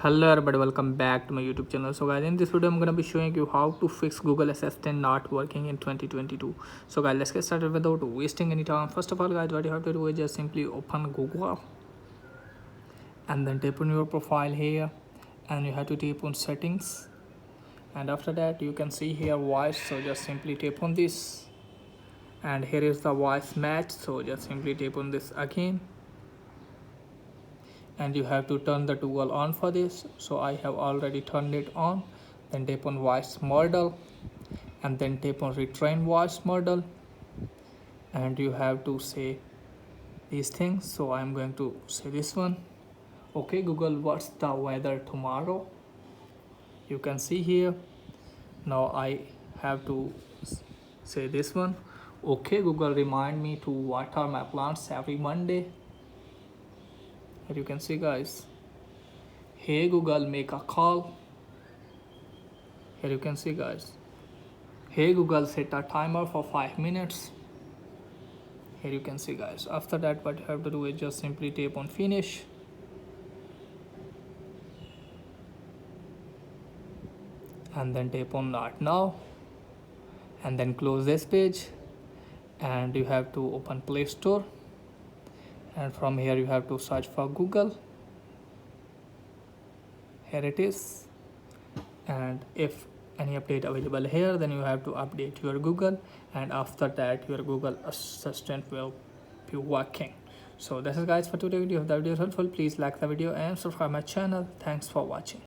Hello everybody, welcome back to my YouTube channel. So guys, in this video I'm gonna be showing you how to fix Google Assistant not working in 2022. So guys, let's get started without wasting any time. First of all guys, what you have to do is just simply open Google and then tap on your profile here, and you have to tap on settings, and after that you can see here voice. So just simply tap on this, and here is the voice match. So just simply tap on this again, and you have to turn the toggle on for this. So I have already turned it on. Then tap on voice model, and then tap on retrain voice model, and you have to say these things. So I'm going to say this one. Okay Google, what's the weather tomorrow? You can see here. Now I have to say this one. Okay Google, remind me to water my plants every Monday. Here you can see guys. Hey Google, make a call. Here you can see guys. Hey Google, set a timer for 5 minutes. Here you can see guys. After that what you have to do is just simply tap on finish, and then tap on not now, and then close this page, and you have to open Play Store, and from here you have to search for Google. Here it is, and if any update available here, then you have to update your Google, and after that your Google Assistant will be working. So this is guys for today's video. If the video is helpful, please like the video and subscribe my channel. Thanks for watching.